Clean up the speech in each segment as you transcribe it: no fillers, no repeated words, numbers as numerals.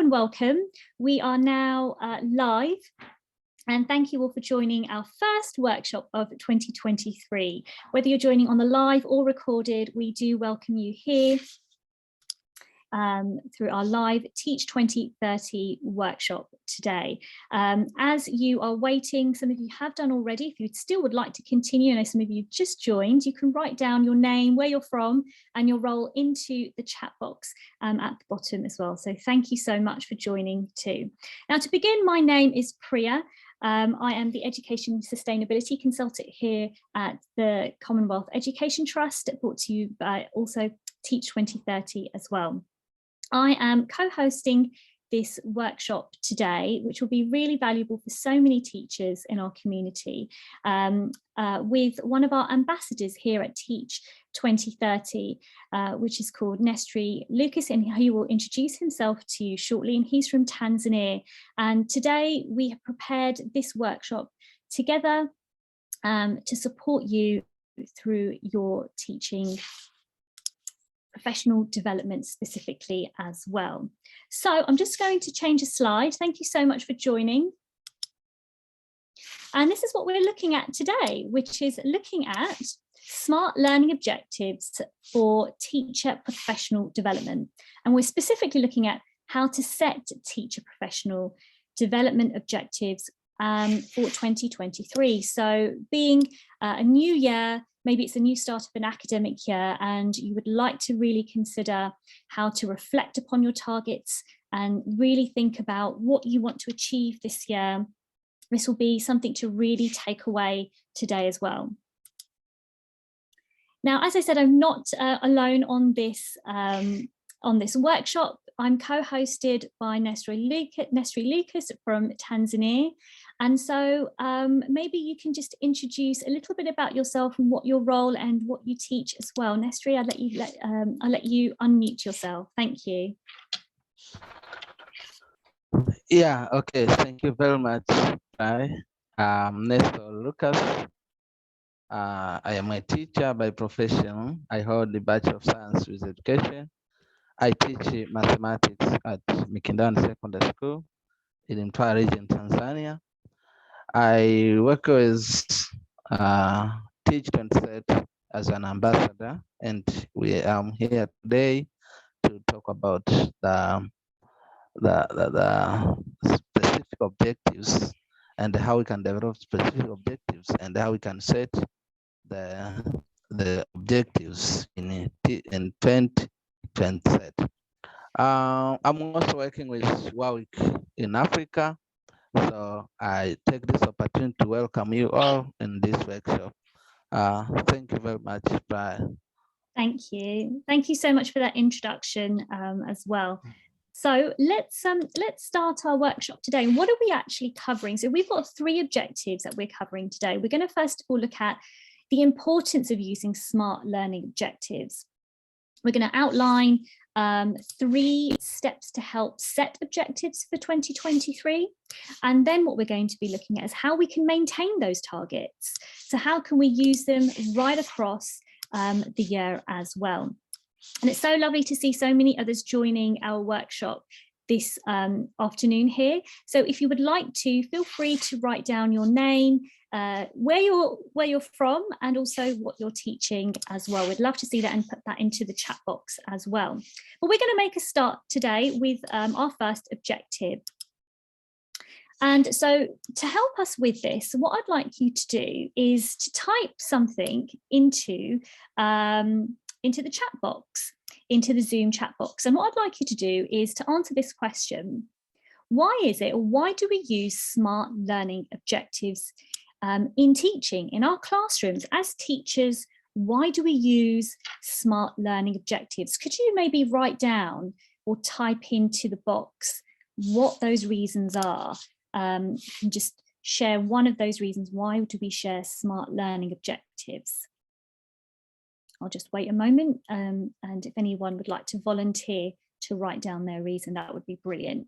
and welcome. We are now live, and thank you all for joining our first workshop of 2023. Whether you're joining on the live or recorded, we do welcome you here through our live Teach2030 workshop today. As you are waiting, some of you have done already. If you still would like to continue, I know some of you just joined, you can write down your name, where you're from, and your role into the chat box at the bottom as well. So thank you so much for joining too. Now, to begin, my name is Priya. I am the Education Sustainability Consultant here at the Commonwealth Education Trust, brought to you by also Teach2030 as well. I am co-hosting this workshop today, which will be really valuable for so many teachers in our community, with one of our ambassadors here at Teach2030, which is called Nestri Lucas, and he will introduce himself to you shortly, and he's from Tanzania. And today we have prepared this workshop together to support you through your teaching professional development specifically as well. So I'm just going to change a slide. Thank you so much for joining. And this is what we're looking at today, which is looking at smart learning objectives for teacher professional development. And we're specifically looking at how to set teacher professional development objectives for 2023. So being a new year, maybe it's a new start of an academic year and you would like to really consider how to reflect upon your targets and really think about what you want to achieve this year. This will be something to really take away today as well. Now, as I said, I'm not alone on this workshop. I'm co-hosted by Nestri Lucas from Tanzania. And so maybe you can just introduce a little bit about yourself and what your role and what you teach as well. Nestri, I'll let you unmute yourself. Thank you. Yeah, okay, thank you very much. Hi, I'm Nestor Lucas. I am a teacher by profession. I hold the Bachelor of Science with Education. I teach mathematics at Mikindani Secondary School in Mtwara region, Tanzania. I work with Teach2030 as an ambassador, and we are here today to talk about the specific objectives and how we can develop specific objectives and how we can set the objectives in 2030. I'm also working with WAWIC in Africa, so I take this opportunity to welcome you all in this workshop. Thank you very much. Bye. Thank you. Thank you so much for that introduction as well. So let's start our workshop today. What are we actually covering? So we've got 3 objectives that we're covering today. We're going to first of all look at the importance of using smart learning objectives. We're going to outline 3 steps to help set objectives for 2023. And then what we're going to be looking at is how we can maintain those targets. So how can we use them right across the year as well? And it's so lovely to see so many others joining our workshop this afternoon here. So if you would like to, feel free to write down your name, where you're from, and also what you're teaching as well. We'd love to see that and put that into the chat box as well. But we're going to make a start today with our first objective. And so to help us with this, what I'd like you to do is to type something into the chat box, into the Zoom chat box. And what I'd like you to do is to answer this question. Why is it, or why do we use smart learning objectives in teaching, in our classrooms? As teachers, why do we use smart learning objectives? Could you maybe write down or type into the box what those reasons are? And just share one of those reasons. Why do we share smart learning objectives? I'll just wait a moment, and if anyone would like to volunteer to write down their reason, that would be brilliant.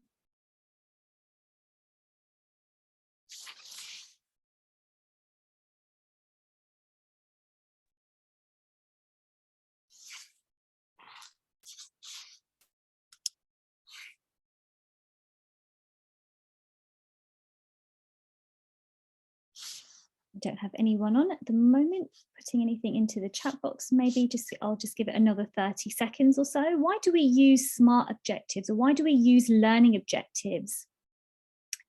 don't have anyone on at the moment putting anything into the chat box. Maybe I'll just give it another 30 seconds or so. Why do we use SMART objectives, or why do we use learning objectives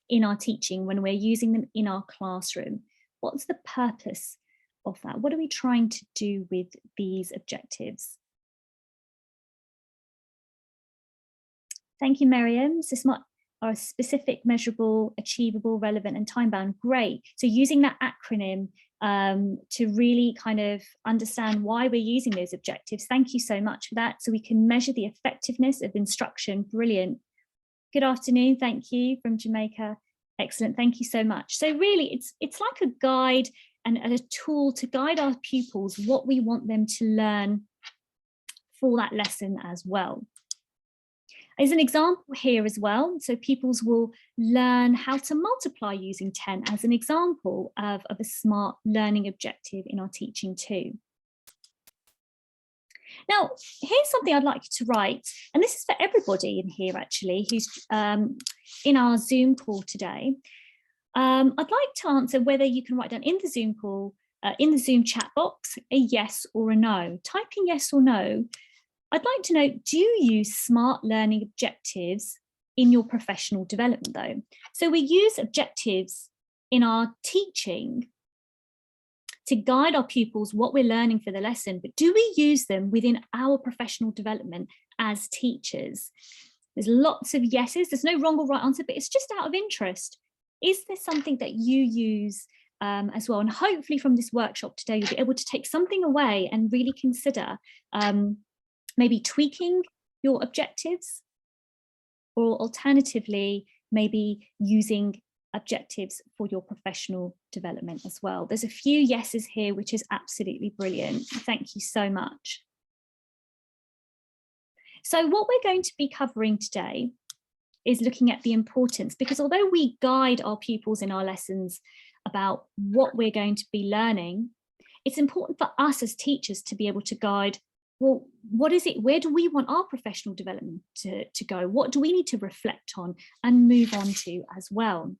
in our teaching when we're using them in our classroom? What's the purpose of that? What are we trying to do with these objectives? Thank you, Miriam. So SMART are specific, measurable, achievable, relevant, and time-bound. Great. So using that acronym to really kind of understand why we're using those objectives. Thank you so much for that. So we can measure the effectiveness of instruction. Brilliant. Good afternoon. Thank you from Jamaica. Excellent. Thank you so much. So really, it's like a guide and a tool to guide our pupils what we want them to learn for that lesson as well. As an example here as well, so pupils will learn how to multiply using 10 as an example of a SMART learning objective in our teaching too. Now, here's something I'd like you to write, and this is for everybody in here actually who's in our Zoom call today. I'd like to answer whether you can write down in the Zoom call, in the Zoom chat box, a yes or a no. Typing yes or no. I'd like to know, do you use SMART learning objectives in your professional development though? So we use objectives in our teaching to guide our pupils what we're learning for the lesson, but do we use them within our professional development as teachers? There's lots of yeses, there's no wrong or right answer, but it's just out of interest. Is there something that you use as well? And hopefully from this workshop today, you'll be able to take something away and really consider maybe tweaking your objectives, or alternatively, maybe using objectives for your professional development as well. There's a few yeses here, which is absolutely brilliant. Thank you so much. So what we're going to be covering today is looking at the importance, because although we guide our pupils in our lessons about what we're going to be learning, it's important for us as teachers to be able to guide, well, what is it? Where do we want our professional development to go? What do we need to reflect on and move on to as well?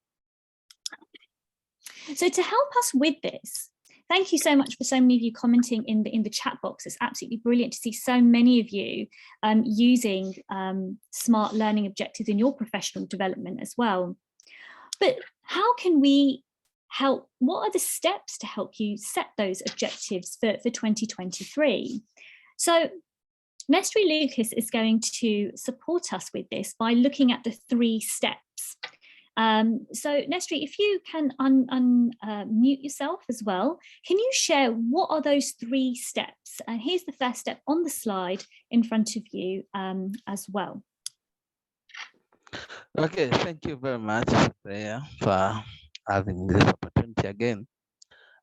So to help us with this, thank you so much for so many of you commenting in the chat box. It's absolutely brilliant to see so many of you using SMART learning objectives in your professional development as well. But how can we help? What are the steps to help you set those objectives for 2023? So Nestri Lucas is going to support us with this by looking at the 3 steps. So Nestri, if you can unmute yourself as well, can you share what are those 3 steps? And here's the first step on the slide in front of you as well. Okay, thank you very much, Freya, for having this opportunity again.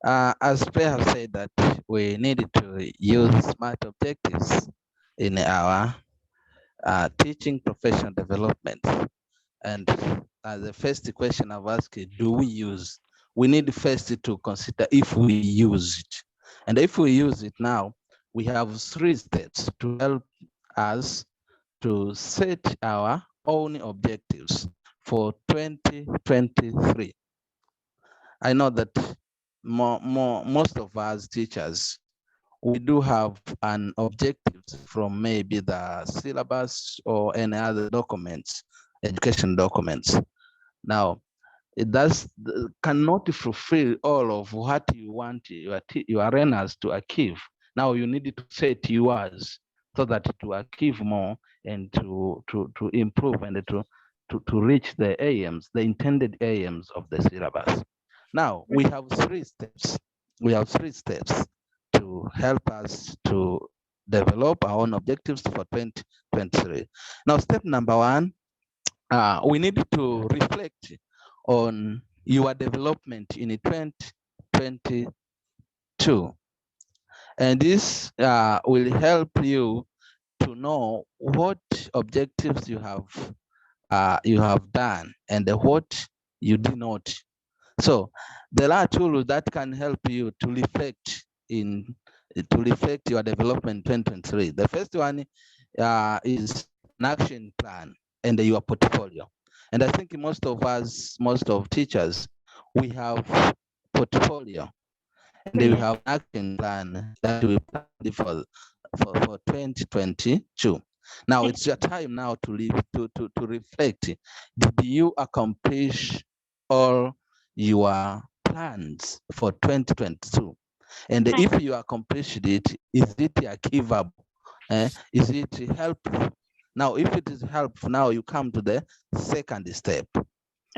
As Freya has said that we needed to use SMART objectives in our teaching professional development. And the first question I've asked, do we use? We need first to consider if we use it. And if we use it now, we have 3 steps to help us to set our own objectives for 2023. I know that most of us teachers, we do have an objective from maybe the syllabus or any other documents, education documents. Now, it cannot fulfill all of what you want your learners to achieve. Now you need to set yours so that to achieve more and to improve and to reach the aims, the intended aims of the syllabus. Now we have 3 steps. We have 3 steps to help us to develop our own objectives for 2023. Now, step number 1, we need to reflect on your development in 2022. And this will help you to know what objectives you have done and what you did not. So there are tools that can help you to reflect your development 2023. The first one is an action plan and your portfolio. And I think most of us, most of teachers, we have portfolio And then we have an action plan that we planned for 2022. Now it's your time now to reflect. Did you accomplish all your plans for 2022? And if you accomplished it, is it achievable? Is it helpful? Now, if it is helpful, now you come to the second step.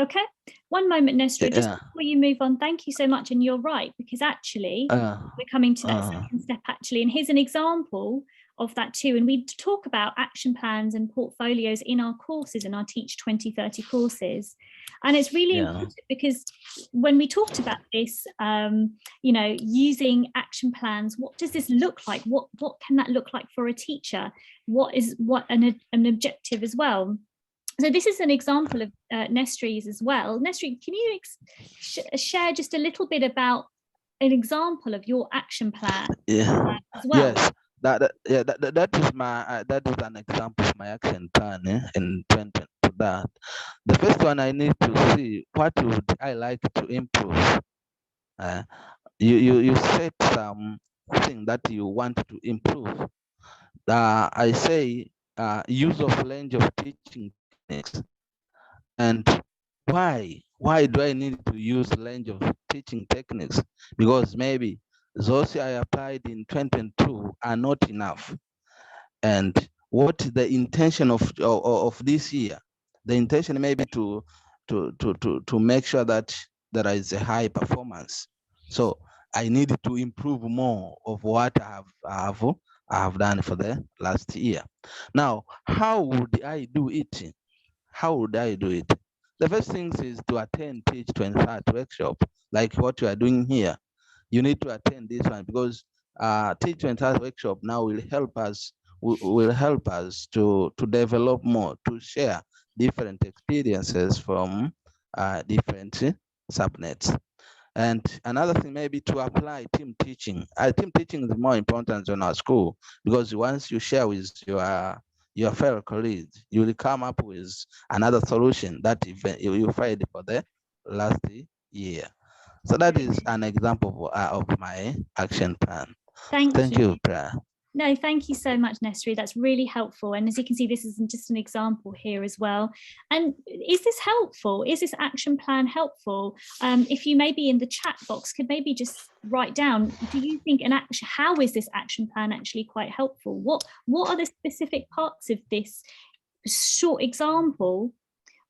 Okay, one moment, Nestor, just before you move on, thank you so much. And you're right, because actually we're coming to that second step actually. And here's an example of that too. And we talk about action plans and portfolios in our courses, in our Teach 2030 courses. And it's really important because when we talked about this, you know, using action plans, what does this look like? What can that look like for a teacher? What an objective as well? So this is an example of Nestri's as well. Nestri, can you share just a little bit about an example of your action plan as well? Yes, that is my that is an example of my action plan in 20 to that. The first one, I need to see what would I like to improve. You set something that you want to improve. I say use of range of teaching techniques. And why do I need to use range of teaching techniques? Because maybe those I applied in 2022 are not enough. And what the intention of this year? The intention may be to make sure that there is a high performance. So I need to improve more of what I have done for the last year. Now, how would I do it? How would I do it? The first thing is to attend Teach2030 workshop, like what you are doing here. You need to attend this one because Teach2030 workshop now will help us to develop more, to share different experiences from different subnets. And another thing may be to apply team teaching. Team teaching is more important in our school because once you share with your fellow colleagues, you will come up with another solution that you find for the last year. So that is an example of my action plan. Thank you, Pra. No, thank you so much, Nestri. That's really helpful. And as you can see, this is just an example here as well. And is this helpful? Is this action plan helpful? If you maybe in the chat box could maybe just write down, do you think how is this action plan actually quite helpful? What are the specific parts of this short example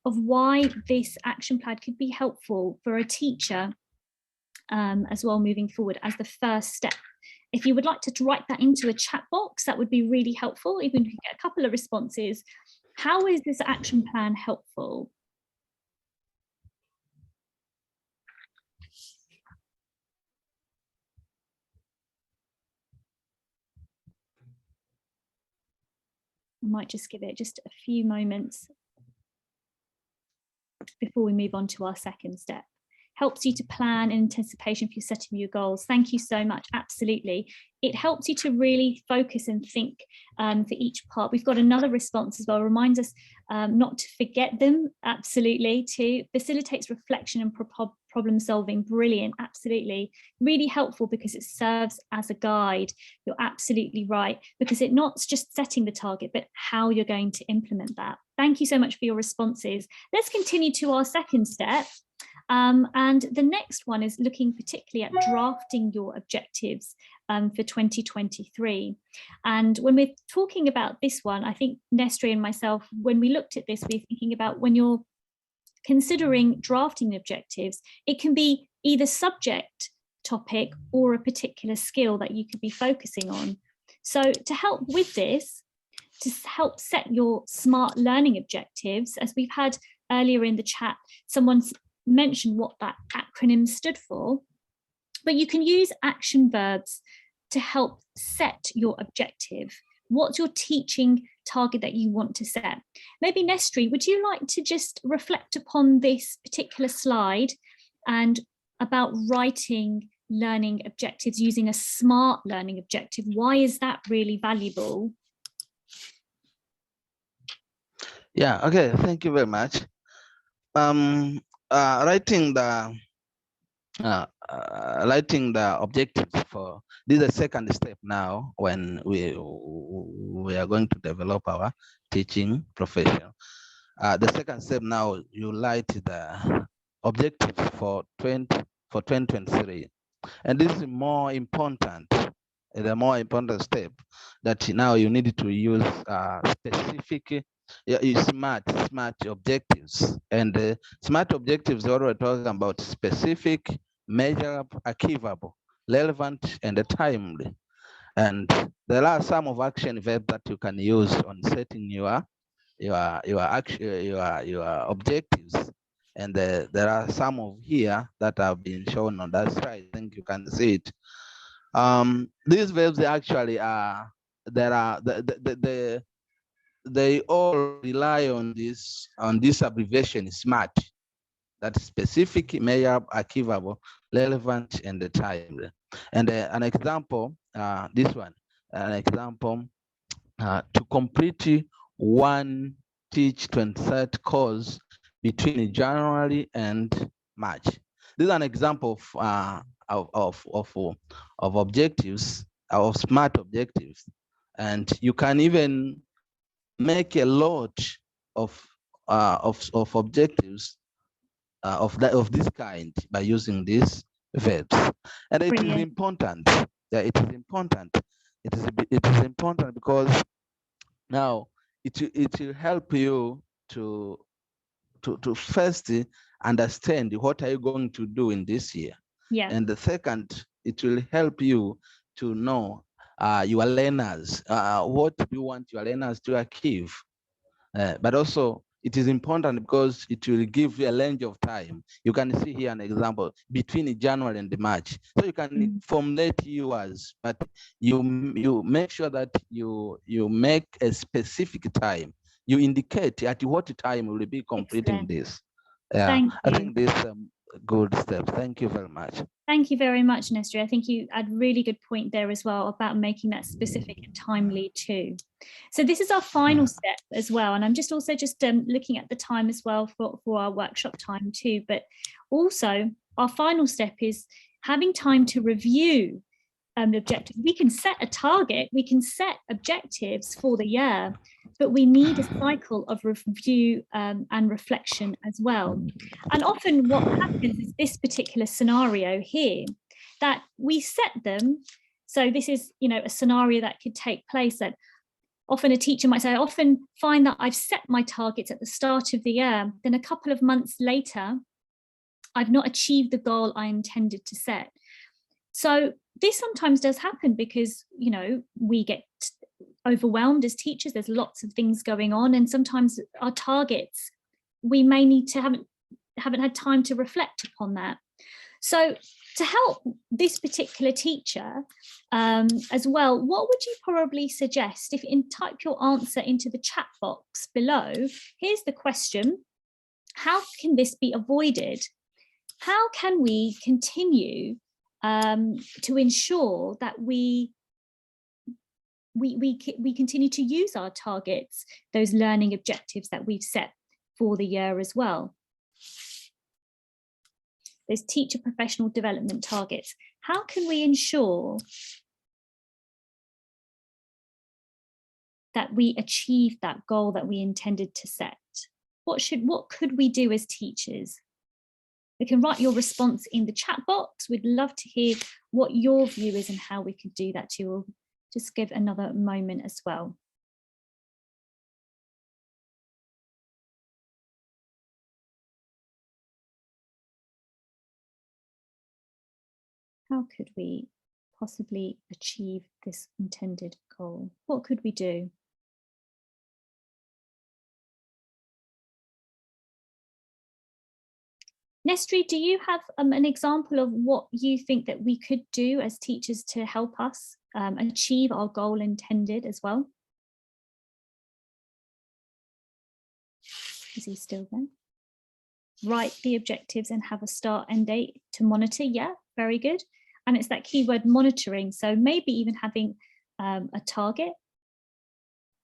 of why this action plan could be helpful for a teacher as well moving forward as the first step? If you would like to write that into a chat box, that would be really helpful. Even if you get a couple of responses, how is this action plan helpful? I might just give it just a few moments before we move on to our second step. Helps you to plan in anticipation for you setting your goals. Thank you so much. Absolutely. It helps you to really focus and think for each part. We've got another response as well. Reminds us not to forget them. Absolutely. To facilitates reflection and problem solving. Brilliant. Absolutely. Really helpful because it serves as a guide. You're absolutely right. Because it's not just setting the target, but how you're going to implement that. Thank you so much for your responses. Let's continue to our second step. And the next one is looking particularly at drafting your objectives for 2023. And when we're talking about this one, I think Nestri and myself, when we looked at this, we're thinking about when you're considering drafting the objectives, it can be either subject, topic, or a particular skill that you could be focusing on. So to help with this, to help set your SMART learning objectives, as we've had earlier in the chat, someone's mention what that acronym stood for, but you can use action verbs to help set your objective. What's your teaching target that you want to set? Maybe Nestri, would you like to just reflect upon this particular slide and about writing learning objectives using a SMART learning objective? Why is that really valuable? Yeah, okay, thank you very much. Writing the writing the objectives for this is the second step now when we are going to develop our teaching profession. The second step now, you write the objectives for 2023, and this is more important. The more important step that now you need to use specific smart objectives, and smart objectives are we're talking about specific, measurable, achievable, relevant, and timely. And there are some of action verbs that you can use on setting your objectives, and there are some of here that have been shown on that slide. I think you can see it. These verbs actually are they all rely on this abbreviation SMART. That's specific, measurable, achievable, relevant, and timely. And an example, this one, an example, to complete one Teach2030 course between January and March. This is an example of objectives, of SMART objectives, and you can even make a lot of objectives of this kind by using these verbs. And it is important. Yeah, it is important. It is important because now it will help you to first understand what are you going to do in this year. Yeah. And the second, it will help you to know your learners, what do you want your learners to achieve. But also it is important because it will give you a range of time. You can see here an example between January and March. So you can formulate yours, but you make sure that you make a specific time. You indicate at what time you will be completing this. Yeah, I think this is a good step. Thank you very much. Thank you very much, Nestor. I think you had a really good point there as well about making that specific and timely too. So this is our final step as well. And I'm just looking at the time as well for our workshop time too. But also our final step is having time to review the objectives. We can set a target, we can set objectives for the year, but we need a cycle of review and reflection as well. And often what happens is this particular scenario here, that we set them. So this is, a scenario that could take place that often a teacher might say, I often find that I've set my targets at the start of the year, then a couple of months later, I've not achieved the goal I intended to set. So this sometimes does happen because, we get overwhelmed as teachers. There's lots of things going on, and sometimes our targets, we may need to haven't had time to reflect upon that. So to help this particular teacher as well, what would you probably suggest if type your answer into the chat box below? Here's the question: how can this be avoided? How can we continue to ensure that we continue to use our targets, those learning objectives that we've set for the year as well? Those teacher professional development targets. How can we ensure that we achieve that goal that we intended to set? What could we do as teachers? You can write your response in the chat box. We'd love to hear what your view is and how we could do that too. We'll just give another moment as well. How could we possibly achieve this intended goal? What could we do? Nestri, do you have an example of what you think that we could do as teachers to help us achieve our goal intended as well? Is he still there? Write the objectives and have a start and date to monitor. Yeah, very good. And it's that keyword monitoring. So maybe even having a target.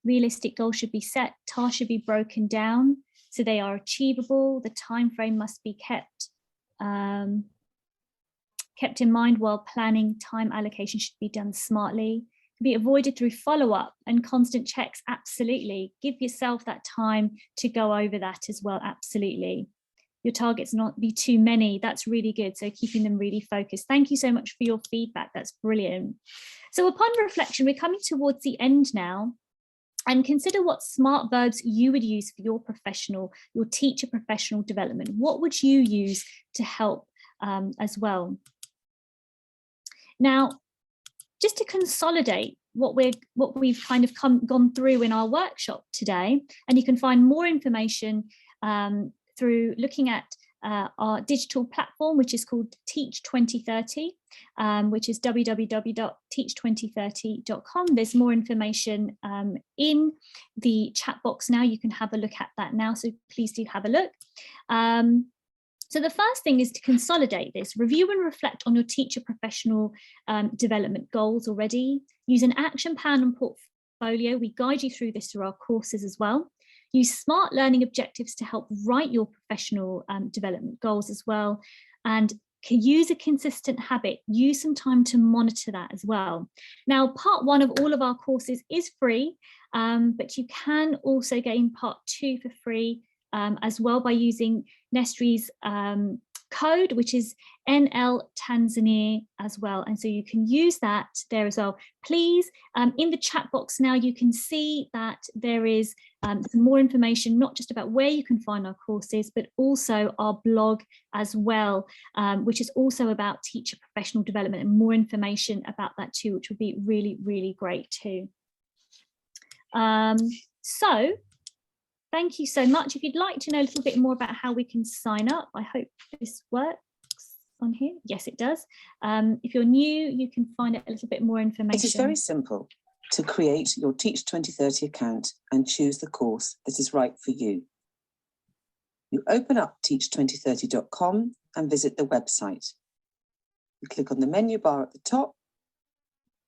Realistic goals should be set. Tasks should be broken down so they are achievable. The time frame must be kept. kept in mind while planning. Time allocation should be done smartly. Can be avoided through follow-up and constant checks. Absolutely. Give yourself that time to go over that as well. Absolutely. Your targets not be too many. That's really good. So keeping them really focused. Thank you so much for your feedback. That's brilliant. So upon reflection, we're coming towards the end now. And consider what smart verbs you would use for your teacher professional development. What would you use to help as well? Now, just to consolidate what we've kind of gone through in our workshop today, and you can find more information through looking at our digital platform, which is called Teach2030, which is www.teach2030.com. There's more information in the chat box now. You can have a look at that now, so please do have a look. So the first thing is to consolidate this, review and reflect on your teacher professional development goals already. Use an action plan and portfolio. We guide you through this through our courses as well. Use SMART learning objectives to help write your professional development goals as well. And can use a consistent habit. Use some time to monitor that as well. Now, part 1 of all of our courses is free, but you can also gain part 2 for free as well by using Nestry's code, which is NL Tanzania as well. And so you can use that there as well. Please, in the chat box now, you can see that there is some more information, not just about where you can find our courses, but also our blog as well, which is also about teacher professional development, and more information about that too, which would be really, really great too. So thank you so much. If you'd like to know a little bit more about how we can sign up, I hope this works on here. Yes, it does. If you're new, you can find out a little bit more information. It is very simple to create your Teach2030 account and choose the course that is right for you. You open up teach2030.com and visit the website. You click on the menu bar at the top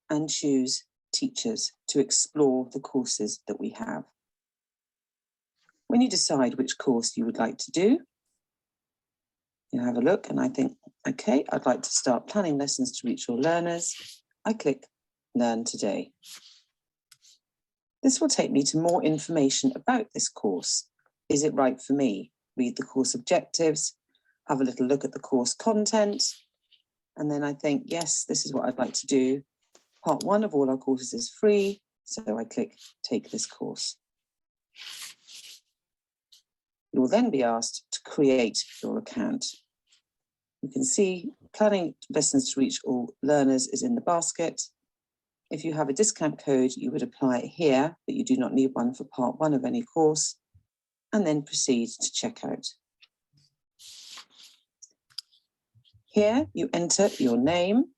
and choose Teachers to explore the courses that we have. When you decide which course you would like to do, you have a look and I think, okay, I'd like to start planning lessons to reach all learners. I click Learn Today. This will take me to more information about this course. Is it right for me? Read the course objectives, have a little look at the course content, and then I think, yes, this is what I'd like to do. Part 1 of all our courses is free, so I click Take this course. You will then be asked to create your account. You can see planning lessons to reach all learners is in the basket. If you have a discount code, you would apply it here, but you do not need one for part 1 of any course, and then proceed to checkout. Here you enter your name.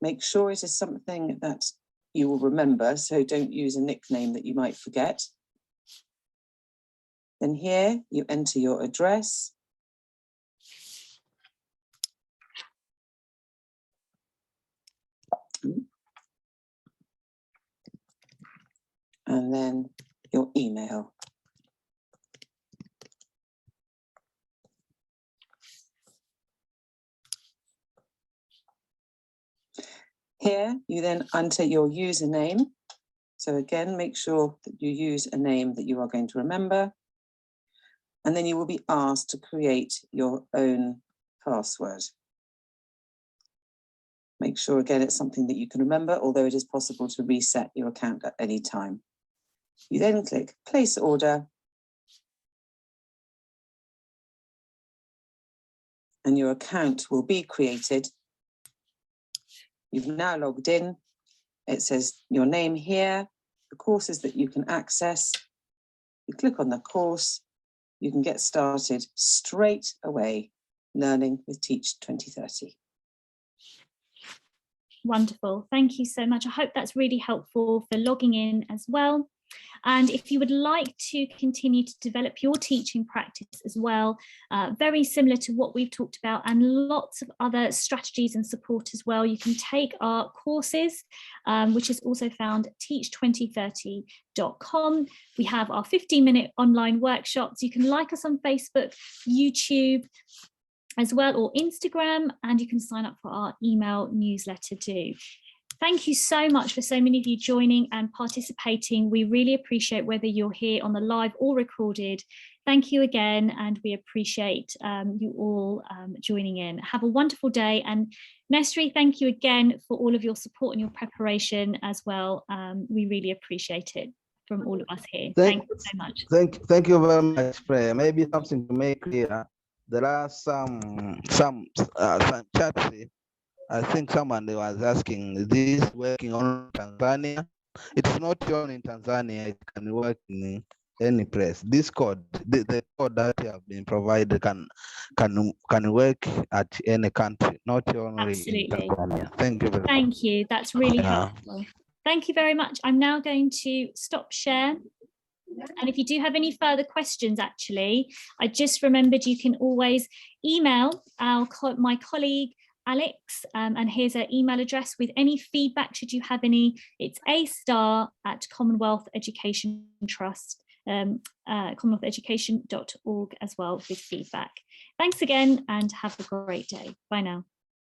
Make sure it is something that you will remember, so don't use a nickname that you might forget. Then here you enter your address. And then your email. Here you then enter your username. So again, make sure that you use a name that you are going to remember. And then you will be asked to create your own password. Make sure again it's something that you can remember, although it is possible to reset your account at any time. You then click Place Order. And your account will be created. You've now logged in. It says your name here, the courses that you can access. You click on the course. You can get started straight away learning with Teach2030. Wonderful. Thank you so much. I hope that's really helpful for logging in as well. And if you would like to continue to develop your teaching practice as well, very similar to what we've talked about, and lots of other strategies and support as well, you can take our courses, which is also found at teach2030.com. We have our 15-minute online workshops. You can like us on Facebook, YouTube, as well, or Instagram, and you can sign up for our email newsletter too. Thank you so much for so many of you joining and participating. We really appreciate whether you're here on the live or recorded. Thank you again, and we appreciate you all joining in. Have a wonderful day. And Nesri, thank you again for all of your support and your preparation as well. We really appreciate it from all of us here. Thank you so much. Thank you very much, Prayer. Maybe something to make clear. There are some chats. I think someone was asking, is this working on Tanzania? It's not only in Tanzania, it can work in any place. This code, the code that have been provided can work at any country, not only in Tanzania. Thank you very much. Thank you. That's really helpful. Thank you very much. I'm now going to stop share. And if you do have any further questions, actually, I just remembered you can always email my colleague, Alex, and here's her email address with any feedback, should you have any. It's a@Commonwealth Education Trust, commonwealtheducation.org as well with feedback. Thanks again and have a great day. Bye now.